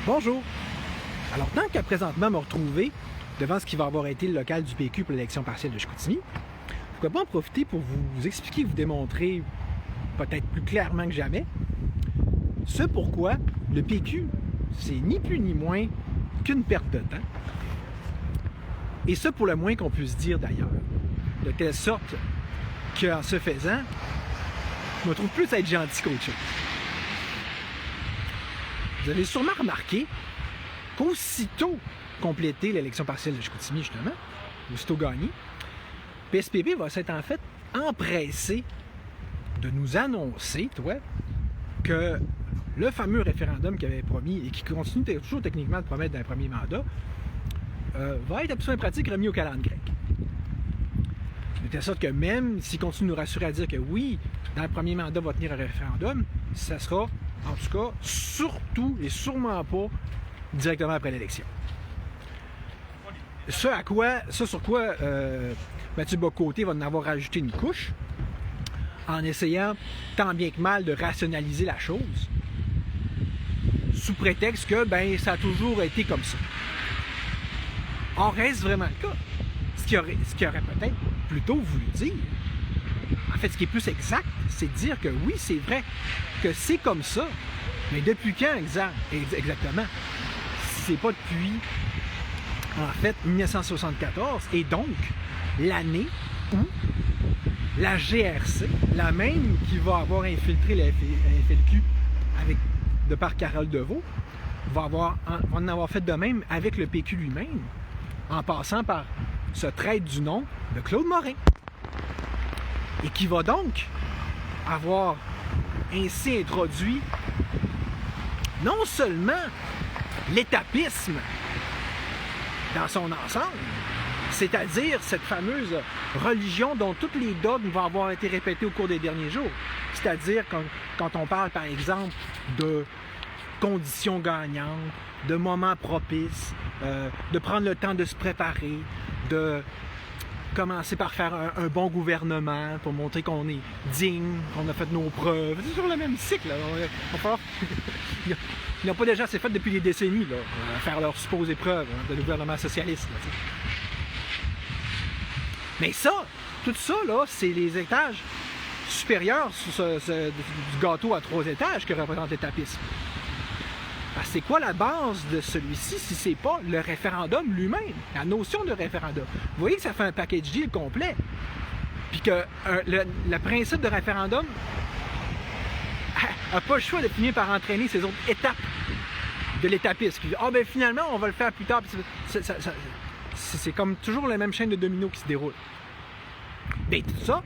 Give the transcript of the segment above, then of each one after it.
Bonjour! Alors, tant qu'à présentement me retrouver devant ce qui va avoir été le local du PQ pour l'élection partielle de Chicoutimi, pourquoi pas en profiter pour vous expliquer, vous démontrer, peut-être plus clairement que jamais, ce pourquoi le PQ, c'est ni plus ni moins qu'une perte de temps. Et ce, pour le moins qu'on puisse dire d'ailleurs. De telle sorte qu'en ce faisant, je me trouve plus à être gentil qu'autre chose. Vous avez sûrement remarqué qu'aussitôt complété l'élection partielle de Chicoutimi, justement, aussitôt gagné, PSPP va s'être en fait empressé de nous annoncer, que le fameux référendum qu'il avait promis et qui continue toujours techniquement de promettre dans le premier mandat va être absolument pratique remis au calendrier grec. De telle sorte que même s'il continue de nous rassurer à dire que oui, dans le premier mandat va tenir un référendum, ça sera, en tout cas, surtout et sûrement pas directement après l'élection. Ce sur quoi Mathieu Bock-Côté va en avoir rajouté une couche, en essayant tant bien que mal de rationaliser la chose, sous prétexte que ça a toujours été comme ça. Or, reste vraiment le cas. Ce qu'il aurait peut-être plutôt voulu dire, en fait, ce qui est plus exact, c'est de dire que oui, c'est vrai que c'est comme ça, mais depuis quand exactement? C'est pas depuis, en fait, 1974, et donc l'année où la GRC, la même qui va avoir infiltré la FLQ de par Carole Deveau, va en avoir fait de même avec le PQ lui-même, en passant par ce trait du nom de Claude Morin. Et qui va donc avoir ainsi introduit non seulement l'étapisme dans son ensemble, c'est-à-dire cette fameuse religion dont tous les dogmes vont avoir été répétés au cours des derniers jours. C'est-à-dire quand on parle, par exemple, de conditions gagnantes, de moments propices, de prendre le temps de se préparer, de commencer par faire un bon gouvernement pour montrer qu'on est digne, qu'on a fait nos preuves. C'est toujours le même cycle. Ils n'ont pas déjà assez fait depuis des décennies, là, à faire leurs supposées preuves de gouvernement socialiste. Là, mais ça, tout ça, là, c'est les étages supérieurs du gâteau à 3 étages que représente l'étapisme. Parce que c'est quoi la base de celui-ci si c'est pas le référendum lui-même, la notion de référendum? Vous voyez que ça fait un package deal complet. Puis que le principe de référendum n'a pas le choix de finir par entraîner ces autres étapes de l'étapisme. Puis, finalement, on va le faire plus tard. C'est comme toujours la même chaîne de dominos qui se déroule. Bien, tout ça,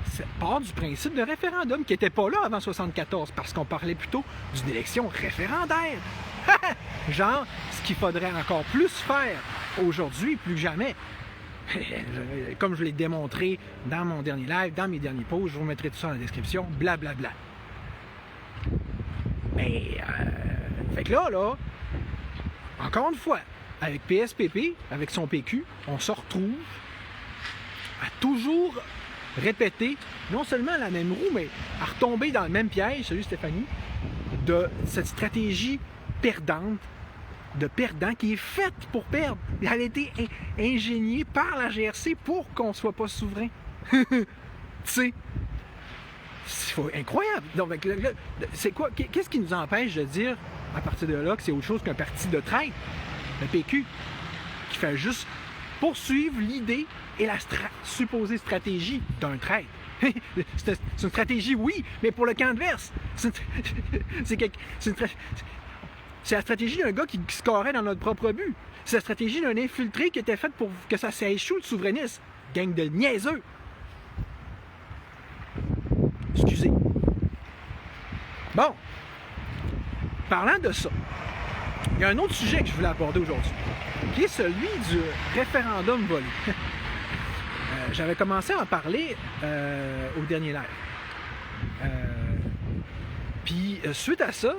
c'est part du principe de référendum qui n'était pas là avant 1974, parce qu'on parlait plutôt d'une élection référendaire. Genre, ce qu'il faudrait encore plus faire aujourd'hui, plus que jamais. Comme je l'ai démontré dans mon dernier live, dans mes derniers posts, je vous mettrai tout ça dans la description, blablabla. Mais, fait que là, encore une fois, avec PSPP, avec son PQ, on se retrouve à toujours répéter, non seulement la même roue, mais à retomber dans le même piège, salut Stéphanie, de cette stratégie perdante, de perdant qui est faite pour perdre. Elle a été ingéniée par la GRC pour qu'on ne soit pas souverain. Tu sais, c'est incroyable. Donc, c'est quoi? Qu'est-ce qui nous empêche de dire, à partir de là, que c'est autre chose qu'un parti de traite, le PQ, qui fait juste poursuivre l'idée et la supposée stratégie d'un traître. C'est une stratégie, oui, mais pour le camp adverse. C'est la stratégie d'un gars qui scorait dans notre propre but. C'est la stratégie d'un infiltré qui était faite pour que ça s'échoue le souverainisme. Gang de niaiseux. Excusez. Bon. Parlant de ça, il y a un autre sujet que je voulais aborder aujourd'hui, qui est celui du référendum volé. J'avais commencé à en parler au dernier live. Puis, suite à ça,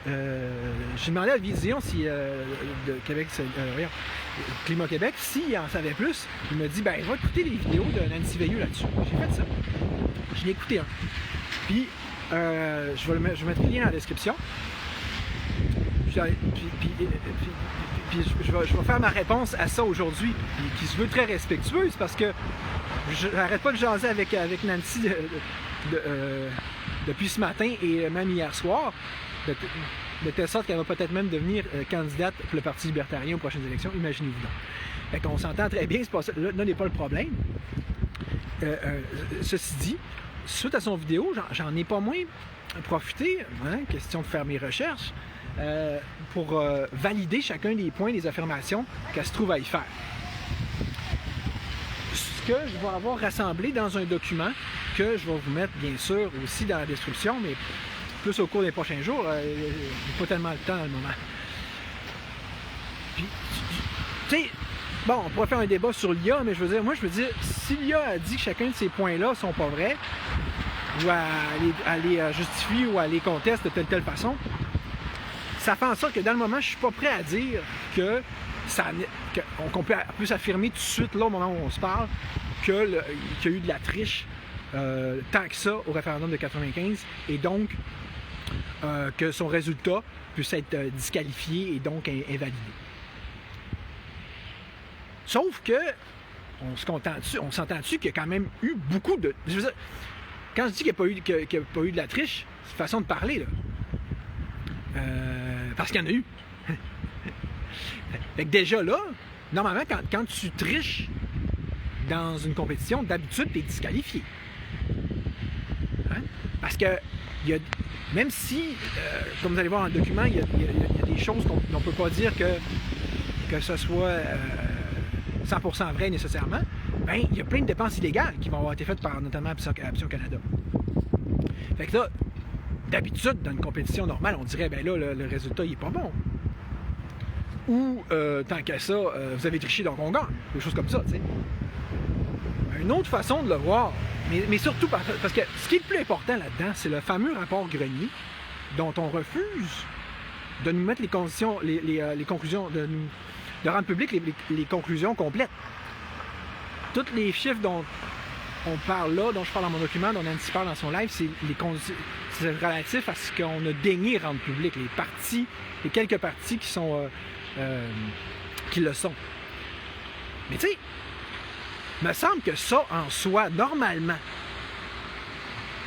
j'ai demandé à Vision de Québec, Climat Québec, s'il en savait plus. Il m'a dit, va écouter les vidéos de Nancy Veilleux là-dessus. J'ai fait ça. Je l'ai écouté un. Puis, je vais mettre le lien dans la description. je vais faire ma réponse à ça aujourd'hui, qui se veut très respectueuse, parce que j'arrête pas de jaser avec Nancy depuis ce matin et même hier soir, de telle sorte qu'elle va peut-être même devenir candidate pour le Parti libertarien aux prochaines élections, imaginez-vous donc. Fait qu'on s'entend très bien, c'est pas ça, là n'est pas le problème. Ceci dit, suite à son vidéo, j'en ai pas moins profité, question de faire mes recherches, pour valider chacun des points, des affirmations qu'elle se trouve à y faire. Ce que je vais avoir rassemblé dans un document que je vais vous mettre bien sûr aussi dans la description, mais plus au cours des prochains jours, j'ai pas tellement le temps dans le moment. Puis, tu sais, bon, on pourrait faire un débat sur l'IA, mais je veux dire, si l'IA a dit que chacun de ces points-là sont pas vrais, ou elle les justifie ou elle les conteste de telle façon, ça fait en sorte que dans le moment, je suis pas prêt à dire qu'on peut s'affirmer tout de suite, là, au moment où on se parle, qu'il y a eu de la triche tant que ça au référendum de 95, et donc que son résultat puisse être disqualifié et donc invalidé. Sauf que, on s'entend-tu qu'il y a quand même eu beaucoup de... Je veux dire, quand je dis qu'il n'y a pas eu de la triche, c'est une façon de parler, là. Parce qu'il y en a eu. Fait que déjà là, normalement, quand tu triches dans une compétition, d'habitude, tu es disqualifié. Hein? Parce que même si, comme vous allez voir dans le document, il y a des choses qu'on ne peut pas dire que ce soit 100% vrai nécessairement, ben, il y a plein de dépenses illégales qui vont avoir été faites par notamment Option Canada. Fait que là, d'habitude, dans une compétition normale, on dirait, ben là, le résultat, il est pas bon. Ou, tant qu'à ça, vous avez triché, donc on gagne. Des choses comme ça, tu sais. Une autre façon de le voir, mais surtout parce que ce qui est le plus important là-dedans, c'est le fameux rapport Grenier, dont on refuse de nous mettre les conditions, les conclusions, de rendre publiques les conclusions complètes. Tous les chiffres dont on parle là, dont je parle dans mon document, dont Nancy parle dans son live, c'est relatif à ce qu'on a daigné rendre public. Les quelques parties qui le sont. Mais tu sais, il me semble que ça, en soi, normalement,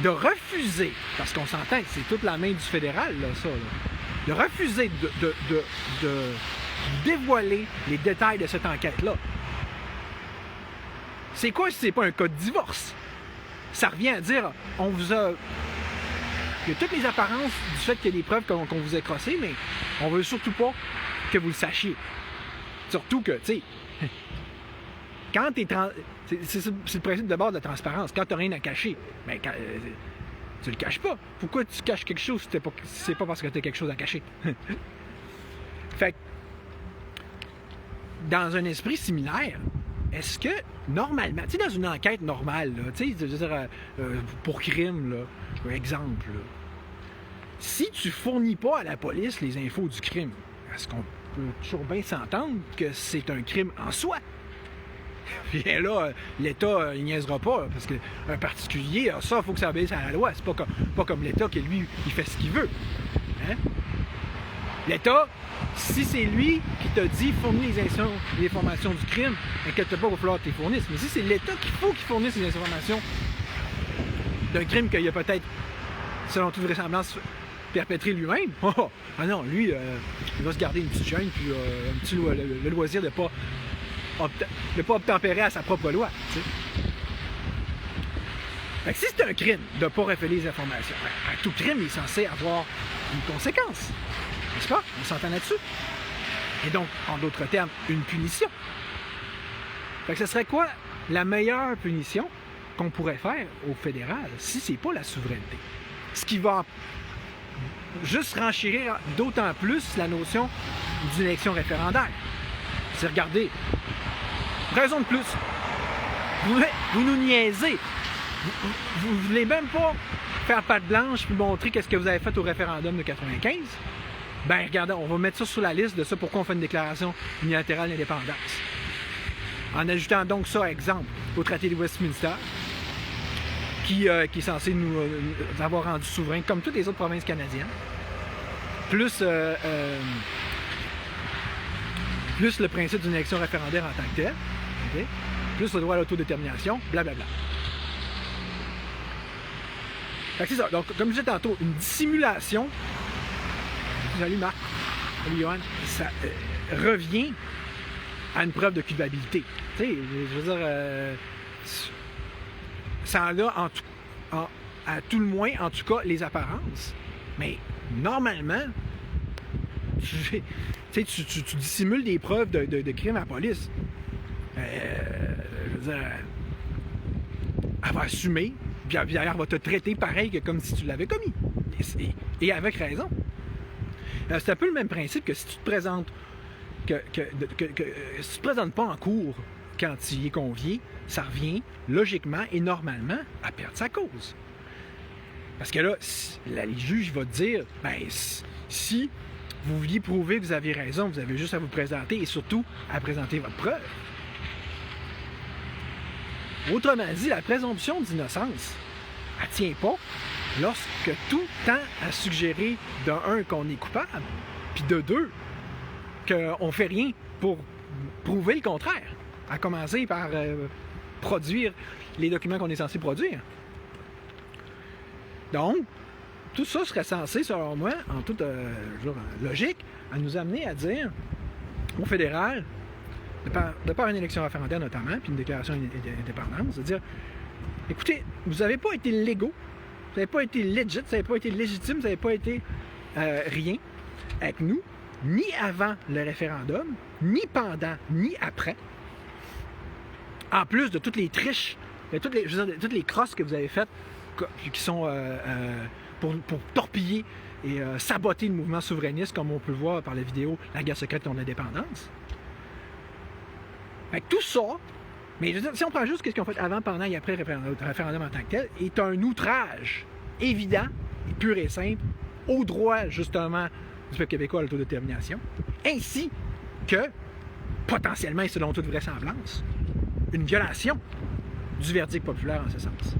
de refuser, parce qu'on s'entend que c'est toute la main du fédéral, là, ça, là, de refuser de dévoiler les détails de cette enquête-là. C'est quoi si c'est pas un cas de divorce? Ça revient à dire, on vous a... Il y a toutes les apparences du fait qu'il y a des preuves qu'on vous a crossées, mais on veut surtout pas que vous le sachiez. Surtout que, tu sais, quand t'es... C'est le principe de base de la transparence. Quand t'as rien à cacher, ben, tu le caches pas. Pourquoi tu caches quelque chose si c'est pas parce que t'as quelque chose à cacher? Fait que, dans un esprit similaire, est-ce que, normalement, tu sais, dans une enquête normale, tu sais, je veux dire, pour crime, là, exemple, là, si tu fournis pas à la police les infos du crime, est-ce qu'on peut toujours bien s'entendre que c'est un crime en soi? Puis là, l'État, il niaisera pas, là, parce qu'un particulier, ça, il faut que ça obéisse à la loi. C'est pas comme l'État qui, lui, il fait ce qu'il veut. Hein? L'État, si c'est lui qui t'a dit fournis les informations du crime, inquiète pas, il va falloir que tu les fournisses. Mais si c'est l'État qu'il faut qu'il fournisse les informations d'un crime qu'il a peut-être, selon toute vraisemblance, perpétré lui-même, ah non, lui, il va se garder une petite chaîne, puis le loisir de ne pas obtempérer à sa propre loi. Tu sais. Fait que si c'est un crime de ne pas révéler les informations, tout crime est censé avoir une conséquence. N'est-ce pas? On s'entend là-dessus. Et donc, en d'autres termes, une punition. Fait que ce serait quoi la meilleure punition qu'on pourrait faire au fédéral si c'est pas la souveraineté? Ce qui va juste renchérir d'autant plus la notion d'une élection référendaire. C'est, regardez, raison de plus, vous nous niaisez. Vous voulez même pas faire patte blanche puis montrer qu'est-ce que vous avez fait au référendum de 95? Ben regardez, on va mettre ça sur la liste de ça pourquoi on fait une déclaration unilatérale d'indépendance. En ajoutant donc ça, exemple, au traité de Westminster, qui est censé nous avoir rendus souverains, comme toutes les autres provinces canadiennes. plus le principe d'une élection référendaire en tant que telle, okay? Plus le droit à l'autodétermination, blablabla. Fait que c'est ça. Donc, comme je disais tantôt, une dissimulation. Salut Marc. Salut Johan. Ça revient à une preuve de culpabilité. Tu sais, je veux dire, ça en a à tout le moins, en tout cas, les apparences. Mais normalement, tu dissimules des preuves de crime à la police. Je veux dire, elle va assumer, puis elle va te traiter pareil que comme si tu l'avais commis. Et avec raison. C'est un peu le même principe que si tu te présentes si tu te présentes pas en cours quand tu y es convié, ça revient logiquement et normalement à perdre sa cause. Parce que là, le juge va te dire, ben, si vous vouliez prouver que vous aviez raison, vous avez juste à vous présenter et surtout à présenter votre preuve. Autrement dit, la présomption d'innocence, elle ne tient pas lorsque tout tend à suggérer, de un, qu'on est coupable, puis de deux, qu'on ne fait rien pour prouver le contraire, à commencer par produire les documents qu'on est censé produire. Donc, tout ça serait censé, selon moi, en toute logique, à nous amener à dire au fédéral, de par une élection référendaire notamment, puis une déclaration d'indépendance, de dire, écoutez, vous n'avez pas été légaux, vous n'avez pas été legit, vous n'avez pas été légitime, vous n'avez pas été rien avec nous, ni avant le référendum, ni pendant, ni après. En plus de toutes les triches, de toutes les crosses que vous avez faites, qui sont pour torpiller et saboter le mouvement souverainiste, comme on peut le voir par la vidéo « La guerre secrète contre l'indépendance ». Fait que tout ça, mais je veux dire, si on prend juste ce qu'ils ont fait avant, pendant et après le référendum en tant que tel, est un outrage évident, et pur et simple, au droit, justement, du peuple québécois à l'autodétermination, ainsi que, potentiellement et selon toute vraisemblance, une violation du verdict populaire en ce sens.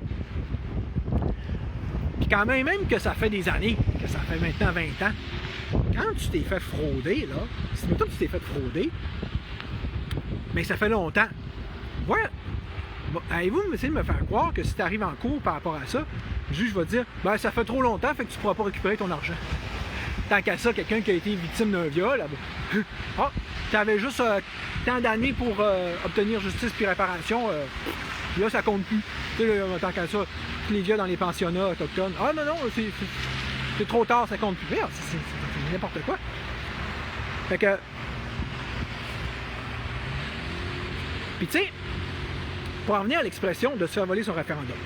Puis quand même que ça fait des années, que ça fait maintenant 20 ans, quand tu t'es fait frauder, là, si maintenant tu t'es fait frauder, mais ça fait longtemps. Ouais. Bon, allez-vous essayer de me faire croire que si tu arrives en cours par rapport à ça, le juge va dire, ben ça fait trop longtemps, fait que tu ne pourras pas récupérer ton argent. Tant qu'à ça, quelqu'un qui a été victime d'un viol, ah, tu avais juste tant d'années pour obtenir justice puis réparation, là ça compte plus. Tu sais, tant qu'à ça, tous les viols dans les pensionnats autochtones, ah non, c'est trop tard, ça compte plus. Merde, c'est n'importe quoi. Fait que. Puis tu sais, pour en venir à l'expression de se faire voler son référendum,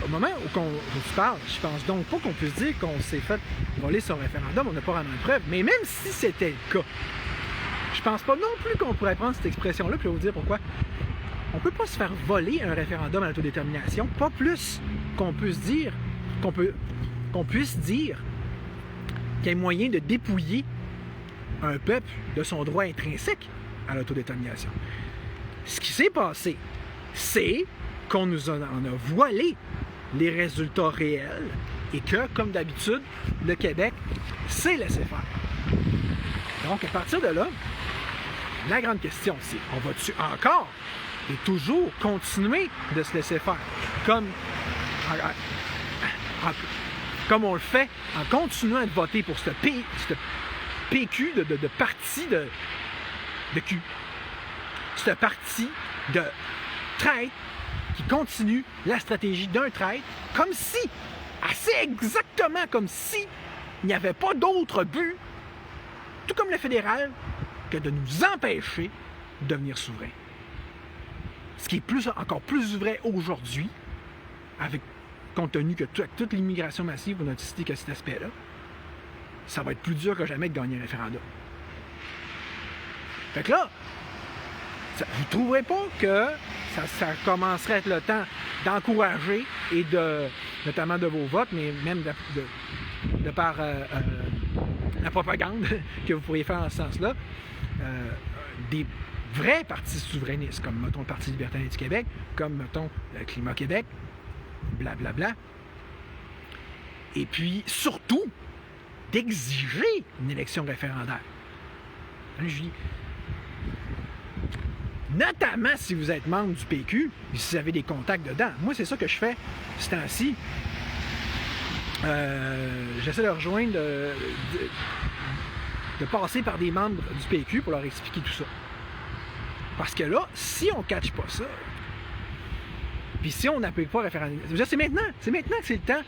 au moment où je parle, je pense donc pas qu'on puisse dire qu'on s'est fait voler son référendum, on n'a pas vraiment de preuve, mais même si c'était le cas, je pense pas non plus qu'on pourrait prendre cette expression-là, puis je vais vous dire pourquoi. On peut pas se faire voler un référendum à l'autodétermination, pas plus qu'on puisse dire qu'il y a moyen de dépouiller un peuple de son droit intrinsèque à l'autodétermination. Ce qui s'est passé, c'est qu'on nous en a voilé les résultats réels et que, comme d'habitude, le Québec s'est laissé faire. Donc, à partir de là, la grande question, c'est, on va-tu encore et toujours continuer de se laisser faire, comme on le fait en continuant de voter pour ce PQ de parti de cul. Ce parti de traître qui continue la stratégie d'un traître comme si, assez exactement comme si il n'y avait pas d'autre but, tout comme le fédéral, que de nous empêcher de devenir souverains. Ce qui est encore plus vrai aujourd'hui, compte tenu que toute l'immigration massive, on a décidé que cet aspect-là, ça va être plus dur que jamais de gagner un référendum. Fait que là, vous ne trouverez pas que ça commencerait à être le temps d'encourager et notamment de vos votes, mais même de par la propagande que vous pourriez faire en ce sens-là, des vrais partis souverainistes, comme, mettons, le Parti libertarien du Québec, comme, mettons, le Climat Québec, blablabla. Et puis, surtout, d'exiger une élection référendaire. Là, je dis, notamment si vous êtes membre du PQ, et si vous avez des contacts dedans. Moi, c'est ça que je fais ce temps-ci. J'essaie de rejoindre, de passer par des membres du PQ pour leur expliquer tout ça. Parce que là, si on ne catche pas ça, puis si on n'applique pas référendum, c'est maintenant que c'est le temps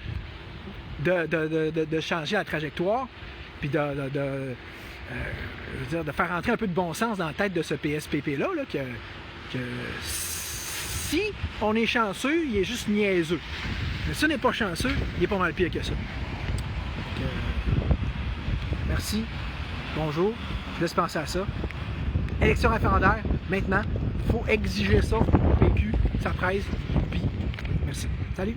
de changer la trajectoire, puis de faire rentrer un peu de bon sens dans la tête de ce PSPP-là, là, que si on est chanceux, il est juste niaiseux. Mais si on n'est pas chanceux, il est pas mal pire que ça. Donc, merci. Bonjour. Je laisse penser à ça. Élection référendaire, maintenant. Il faut exiger ça. PQ, ça presse. Puis, merci. Salut.